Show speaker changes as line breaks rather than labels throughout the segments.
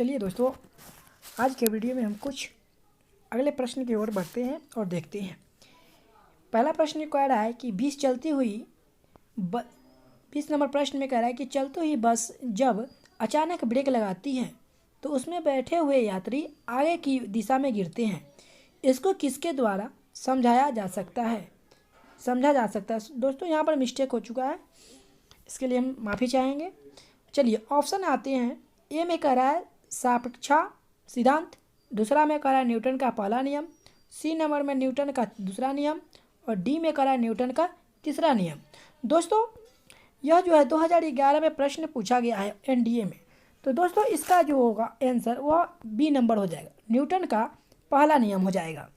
चलिए दोस्तों, आज के वीडियो में हम कुछ अगले प्रश्न की ओर बढ़ते हैं और देखते हैं। पहला प्रश्न कह रहा है कि 20 नंबर प्रश्न में कह रहा है कि चलती हुई बस जब अचानक ब्रेक लगाती है तो उसमें बैठे हुए यात्री आगे की दिशा में गिरते हैं। इसको किसके द्वारा समझा जा सकता है? दोस्तों, यहाँ पर मिस्टेक हो चुका है, इसके लिए हम माफ़ी चाहेंगे। चलिए ऑप्शन आते हैं। ए में कह रहा है सापेक्षा सिद्धांत, दूसरा में कह रहा है न्यूटन का पहला नियम, सी नंबर में न्यूटन का दूसरा नियम और डी में कह रहा है न्यूटन का तीसरा नियम। दोस्तों, यह जो है 2011 में प्रश्न पूछा गया है एनडीए में। तो दोस्तों, इसका जो होगा आंसर वह बी नंबर हो जाएगा, न्यूटन का पहला नियम हो जाएगा।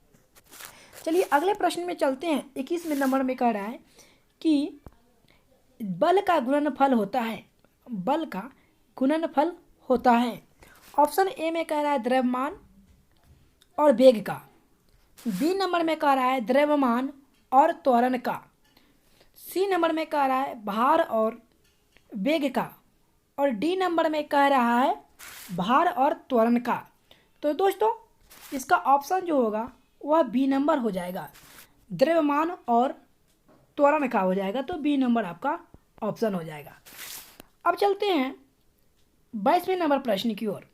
चलिए अगले प्रश्न में चलते हैं। 21वें नंबर में कह रहा है कि बल का गुणनफल होता है। ऑप्शन ए में कह रहा है द्रव्यमान और वेग का, बी नंबर में कह रहा है द्रव्यमान और त्वरण का, सी नंबर में कह रहा है भार और वेग का और डी नंबर में कह रहा है भार और त्वरण का। तो दोस्तों, इसका ऑप्शन जो होगा वह बी नंबर हो जाएगा, द्रव्यमान और त्वरण का हो जाएगा। तो बी नंबर आपका ऑप्शन हो जाएगा। अब चलते हैं 22वें नंबर प्रश्न की ओर।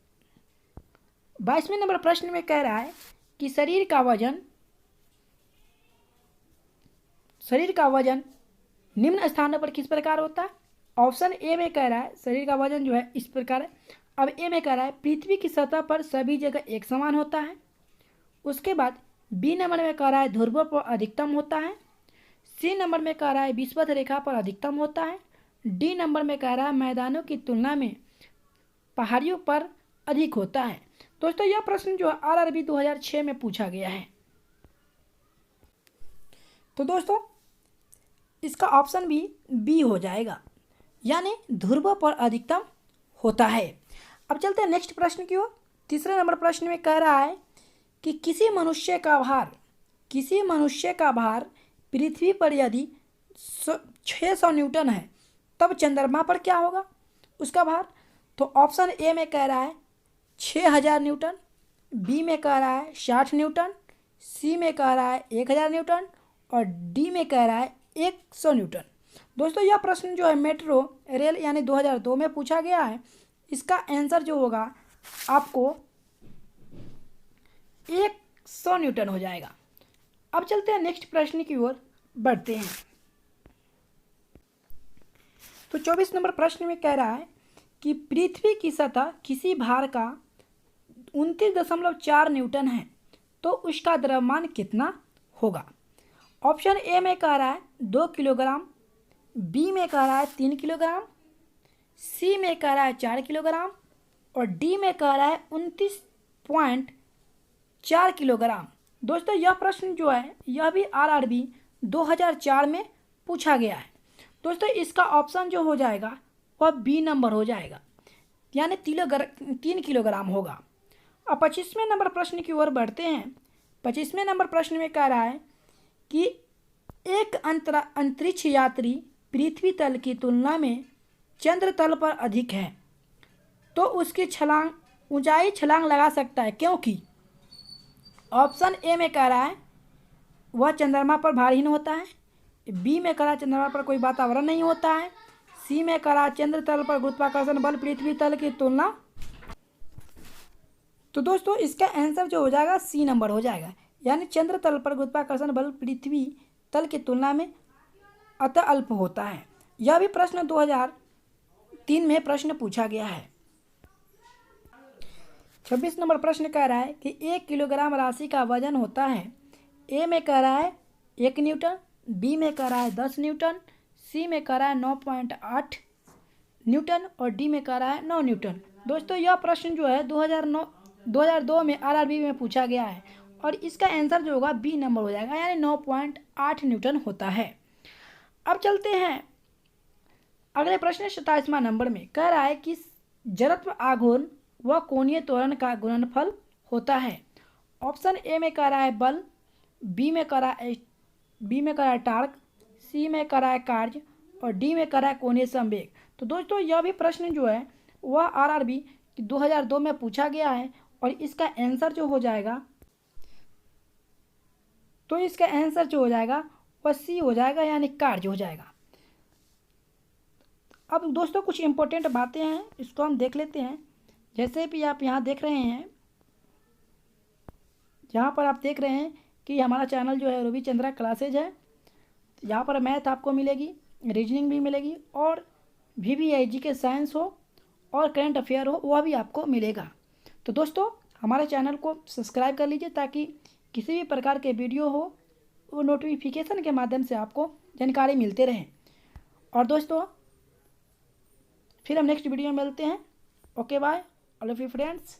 22वें नंबर प्रश्न में कह रहा है कि शरीर का वजन निम्न स्थानों पर किस प्रकार होता है। ऑप्शन ए में कह रहा है शरीर का वजन जो है इस प्रकार है। अब ए में कह रहा है पृथ्वी की सतह पर सभी जगह एक समान होता है। उसके बाद बी नंबर में कह रहा है ध्रुवों पर अधिकतम होता है, सी नंबर में कह रहा है विषुवत रेखा पर अधिकतम होता है, डी नंबर में कह रहा है मैदानों की तुलना में पहाड़ियों पर अधिक होता है। दोस्तों, यह प्रश्न जो है आरआरबी 2006 में पूछा गया है। तो दोस्तों, इसका ऑप्शन भी बी हो जाएगा, यानी ध्रुव पर अधिकतम होता है। अब चलते हैं नेक्स्ट प्रश्न की ओर। तीसरे नंबर प्रश्न में कह रहा है कि किसी मनुष्य का भार पृथ्वी पर यदि 600 न्यूटन है तब चंद्रमा पर क्या होगा उसका भार। तो ऑप्शन ए में कह रहा है 6000 न्यूटन, बी में कह रहा है 60 न्यूटन, सी में कह रहा है 1000 न्यूटन और डी में कह रहा है 100 न्यूटन। दोस्तों, यह प्रश्न जो है मेट्रो रेल यानी 2002 में पूछा गया है। इसका आंसर जो होगा आपको 100 न्यूटन हो जाएगा। अब चलते हैं नेक्स्ट प्रश्न की ओर बढ़ते हैं। तो 24 नंबर प्रश्न में कह रहा है कि पृथ्वी की सतह किसी भार का 29.4 न्यूटन है तो उसका द्रव्यमान कितना होगा। ऑप्शन ए में कह रहा है 2 किलोग्राम, बी में कह रहा है 3 किलोग्राम, सी में कह रहा है 4 किलोग्राम और डी में कह रहा है 29.4 किलोग्राम। दोस्तों, यह प्रश्न जो है यह भी आरआरबी 2004 में पूछा गया है। दोस्तों, इसका ऑप्शन जो हो जाएगा वह बी नंबर हो जाएगा, यानी 3 किलोग्राम होगा। अब 25वें नंबर प्रश्न की ओर बढ़ते हैं। 25वें नंबर प्रश्न में कह रहा है कि एक अंतरिक्ष यात्री पृथ्वी तल की तुलना में चंद्र तल पर अधिक है तो उसकी ऊंचाई छलांग लगा सकता है, क्योंकि ऑप्शन ए में कह रहा है वह चंद्रमा पर भारहीन होता है, बी में कह रहा है चंद्रमा पर कोई वातावरण नहीं होता है, सी में कह रहा है चंद्र तल पर गुरुत्वाकर्षण बल पृथ्वी तल की तुलना। तो दोस्तों, इसका आंसर जो हो जाएगा सी नंबर हो जाएगा, यानी चंद्र तल पर गुरुत्वाकर्षण बल पृथ्वी तल की तुलना में अति अल्प होता है। यह भी प्रश्न 2003 में प्रश्न पूछा गया है। 26 नंबर प्रश्न कह रहा है कि 1 किलोग्राम राशि का वजन होता है। ए में कह रहा है 1 न्यूटन, बी में कह रहा है 10 न्यूटन, सी में कह रहा है 9.8 न्यूटन और डी में कह रहा है 9 न्यूटन। दोस्तों, यह प्रश्न जो है 2002 में आरआरबी में पूछा गया है और इसका आंसर जो होगा बी नंबर हो जाएगा, यानी 9.8 न्यूटन होता है। अब चलते हैं अगले प्रश्न 27वां नंबर में कह रहा है कि जड़त्व आघूर्ण व कोणीय त्वरण का गुणनफल होता है। ऑप्शन ए में कह रहा है बल, बी में कह रहा है टार्क, सी में कह रहा है कार्य और डी में कह रहा है कोणीय संवेग। तो दोस्तों, यह भी प्रश्न जो है वह आरआरबी कि 2002 में पूछा गया है और इसका आंसर जो हो जाएगा, तो इसका आंसर जो हो जाएगा वह सी हो जाएगा, यानी कार्य हो जाएगा। अब दोस्तों कुछ इम्पोर्टेंट बातें हैं, इसको हम देख लेते हैं। जैसे भी आप यहाँ देख रहे हैं, यहाँ पर आप देख रहे हैं कि हमारा चैनल जो है रविचंद्रा क्लासेज है। यहाँ पर मैथ आपको मिलेगी, रीजनिंग भी मिलेगी, और VVIG के साइंस हो और करंट अफेयर हो वह भी आपको मिलेगा। तो दोस्तों हमारे चैनल को सब्सक्राइब कर लीजिए ताकि किसी भी प्रकार के वीडियो हो वो नोटिफिकेशन के माध्यम से आपको जानकारी मिलते रहे। और दोस्तों फिर हम नेक्स्ट वीडियो में मिलते हैं। Okay bye, all of you friends.